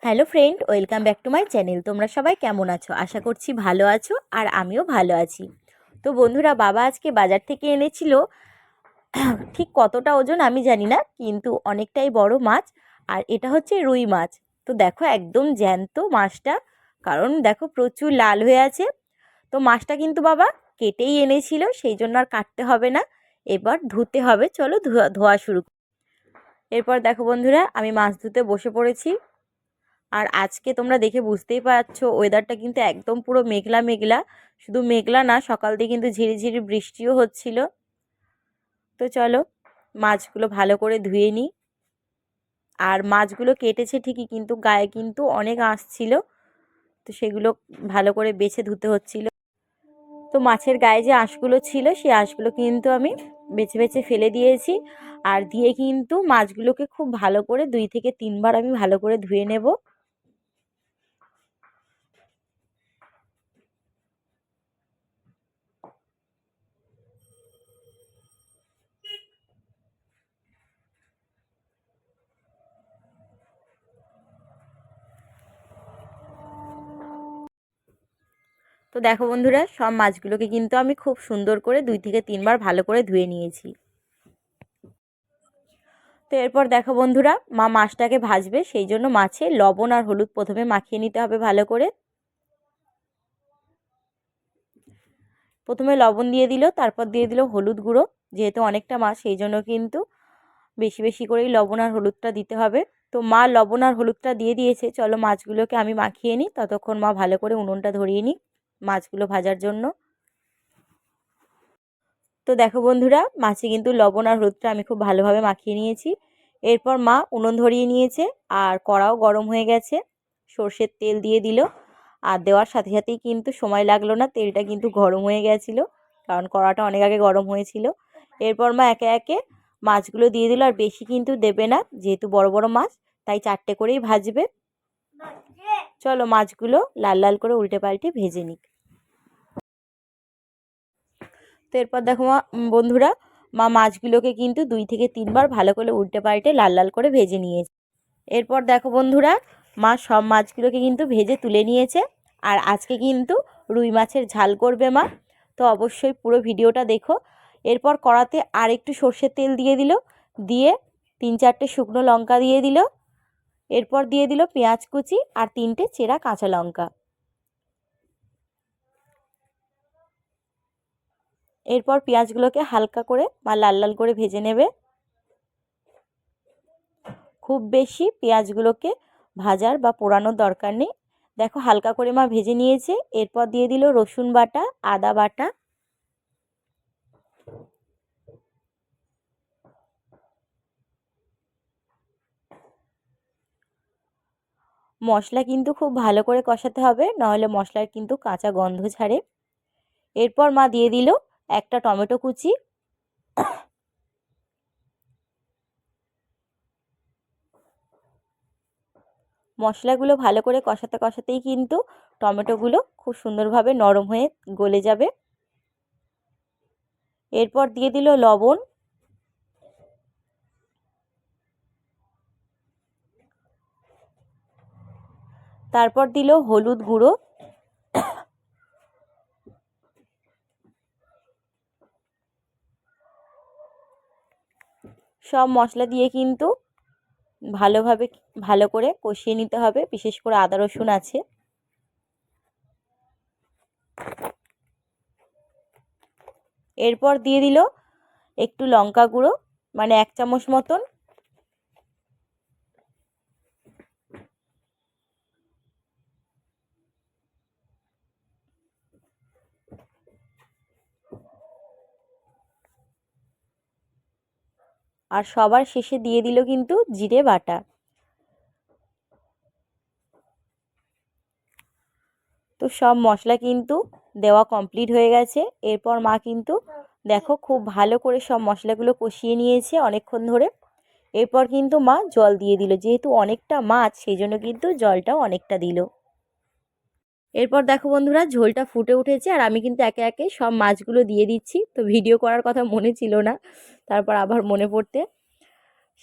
Hello friend, welcome back to my channel. তোমরা সবাই কেমন আছো? আশা করছি ভালো আছো, আর আমিও ভালো আছি। তো বন্ধুরা, বাবা আজকে বাজার থেকে এনেছিল, ঠিক কতটা ওজন আমি জানি না, কিন্তু অনেকটাই বড় মাছ। আর এটা হচ্ছে রুই মাছ। তো দেখো, একদম জ্যান্ত মাছটা, কারণ দেখো প্রচুর লাল হয়ে আছে। তো মাছটা কিন্তু বাবা কেটেই এনেছিল, সেই জন্য আর কাটতে হবে না, এবার ধুতে হবে। চলো ধোয়া শুরু করি। এরপর দেখো বন্ধুরা, আমি মাছ ধুতে বসে পড়েছি। আর আজকে তোমরা দেখে বুঝতেই পারছো, ওয়েদারটা কিন্তু একদম পুরো মেঘলা মেঘলা। শুধু মেঘলা না, সকাল দিয়ে কিন্তু ঝিরিঝিরি বৃষ্টিও হচ্ছিল। তো চলো মাছগুলো ভালো করে ধুয়ে নিই। আর মাছগুলো কেটেছে ঠিকই, কিন্তু গায়ে কিন্তু অনেক আঁশ ছিল, তো সেগুলো ভালো করে বেছে ধুতে হচ্ছিল। তো মাছের গায়ে যে আঁশগুলো ছিল, সেই আঁশগুলো কিন্তু আমি বেছে বেছে ফেলে দিয়েছি। আর দিয়ে কিন্তু মাছগুলোকে খুব ভালো করে 2 থেকে 3 বার আমি ভালো করে ধুয়ে নেব। তো দেখো বন্ধুরা, সব মাছগুলোকে কিন্তু আমি খুব সুন্দর করে 2 থেকে 3 বার ভালো করে ধুয়ে নিয়েছি। তো এরপর দেখো বন্ধুরা, মা মাছটাকে ভাজবে, সেই জন্য মাছে লবণ আর হলুদ প্রথমে মাখিয়ে নিতে হবে ভালো করে। প্রথমে লবণ দিয়ে দিল, তারপর দিয়ে দিল হলুদ গুঁড়ো। যেহেতু অনেকটা মাছ, সেই জন্য কিন্তু বেশি বেশি করেই লবণ আর হলুদটা দিতে হবে। তো মা লবণ আর হলুদটা দিয়ে দিয়েছে, চলো মাছগুলোকে আমি মাখিয়ে নিই। ততক্ষণ মা ভালো করে উনুনটা ধরিয়ে নিই মাছগুলো ভাজার জন্য। তো দেখো বন্ধুরা, মাছে কিন্তু লবণ আর হলুদটা আমি খুব ভালোভাবে মাখিয়ে নিয়েছি। এরপর মা উনুন ধরিয়ে নিয়েছে, আর কড়াও গরম হয়ে গেছে। সর্ষের তেল দিয়ে দিল, আর দেওয়ার সাথে সাথেই কিন্তু সময় লাগলো না, তেলটা কিন্তু গরম হয়ে গেছিলো, কারণ কড়াটা অনেক আগে গরম হয়েছিল। এরপর মা একে একে মাছগুলো দিয়ে দিল, আর বেশি কিন্তু দেবে না, যেহেতু বড় বড় মাছ, তাই 4টে করেই ভাজবে। চলো মাছগুলো লাল লাল করে উল্টে পাল্টে ভেজে নিক। তো এরপর দেখো বন্ধুরা, মা মাছগুলোকে কিন্তু 2 থেকে 3 বার ভালো করে উল্টে পাল্টে লাল লাল করে ভেজে নিয়েছে। এরপর দেখো বন্ধুরা, মা সব মাছগুলোকে কিন্তু ভেজে তুলে নিয়েছে। আর আজকে কিন্তু রুই মাছের ঝাল করবে মা, তো অবশ্যই পুরো ভিডিওটা দেখো। এরপর কড়াতে আর একটু সর্ষের তেল দিয়ে দিল, দিয়ে 3-4টে শুকনো লঙ্কা দিয়ে দিল। এরপর দিয়ে দিল পেঁয়াজ কুচি আর 3টে চেরা কাঁচা লঙ্কা। এরপর পেঁয়াজগুলোকে হালকা করে বা লাল লাল করে ভেজে নেবে। খুব বেশি পেঁয়াজগুলোকে ভাজার বা পোড়ানোর দরকার নেই। দেখো হালকা করে মা ভেজে নিয়েছে। এরপর দিয়ে দিল রসুন বাটা, আদা বাটা। মশলা কিন্তু খুব ভালো করে কষাতে হবে, নাহলে মশলার কিন্তু কাঁচা গন্ধ ছাড়ে। এরপর মা দিয়ে দিল একটা টমেটো কুচি। মশলাগুলো ভালো করে কষাতে কষাতেই কিন্তু টমেটোগুলো খুব সুন্দরভাবে নরম হয়ে গলে যাবে। এরপর দিয়ে দিল লবণ। তারপর দিল হলুদ গুঁড়ো। সব মশলা দিয়ে কিন্তু ভালোভাবে ভালো করে কষিয়ে নিতে হবে, বিশেষ করে আদা রসুন আছে। এরপর দিয়ে দিল একটু লঙ্কা গুঁড়ো, মানে 1 চামচ মতন। আর সবার শেষে দিয়ে দিল কিন্তু জিরে বাটা। তো সব মশলা কিন্তু দেওয়া কমপ্লিট হয়ে গেছে। এরপর মা কিন্তু দেখো খুব ভালো করে সব মশলাগুলো কষিয়ে নিয়েছে অনেকক্ষণ ধরে। এরপর কিন্তু মা জল দিয়ে দিল, যেহেতু অনেকটা মাছ, সেই জন্য কিন্তু জলটাও অনেকটা দিল। এরপর দেখো বন্ধুরা, ঝোলটা ফুটে উঠেছে, আর আমি কিন্তু একে একে সব মাছগুলো দিয়ে দিচ্ছি। তো ভিডিও করার কথা মনে ছিল না, তারপর আবার মনে পড়তে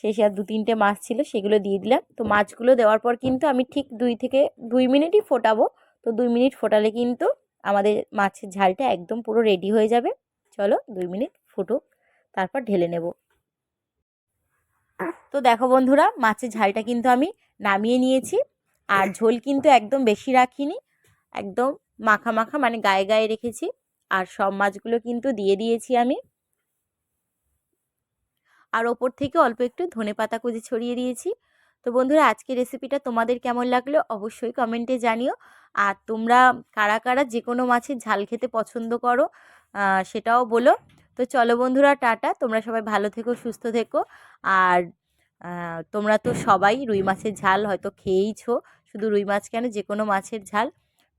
শেষে আর 2-3টে মাছ ছিল, সেগুলো দিয়ে দিলাম। তো মাছগুলো দেওয়ার পর কিন্তু আমি ঠিক 2 মিনিটই ফোটাবো। তো 2 মিনিট ফোটালে কিন্তু আমাদের মাছের ঝালটা একদম পুরো রেডি হয়ে যাবে। চলো 2 মিনিট ফুটুক, তারপর ঢেলে নেব। তো দেখো বন্ধুরা, মাছের ঝালটা কিন্তু আমি নামিয়ে নিয়েছি। আর ঝোল কিন্তু একদম বেশি রাখিনি, একদম মাখা মাখা, মানে গায়ে গায়ে রেখেছি। আর সব মাছগুলো কিন্তু দিয়ে দিয়েছি আমি। আর ওপর থেকে অল্প একটু ধনেপাতা কুচি ছড়িয়ে দিয়েছি। তো বন্ধুরা, আজকের রেসিপিটা তোমাদের কেমন লাগলো অবশ্যই কমেন্টে জানিও। আর তোমরা কারা কারা যে কোনো মাছের ঝাল খেতে পছন্দ করো সেটাও বলো। তো চলো বন্ধুরা, টাটা, তোমরা সবাই ভালো থেকো, সুস্থ থেকো। আর তোমরা তো সবাই রুই মাছের ঝাল হয়তো খেয়েইছো, শুধু রুই মাছ কেন, যে কোনো মাছের ঝাল।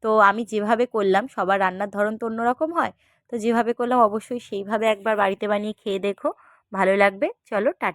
তো আমি যেভাবে করলাম, সবার রান্নার ধরন তো অন্যরকম হয়, তো যেভাবে করলাম অবশ্যই সেইভাবে একবার বাড়িতে বানিয়ে খেয়ে দেখো, ভালো লাগবে। চলো টাটা।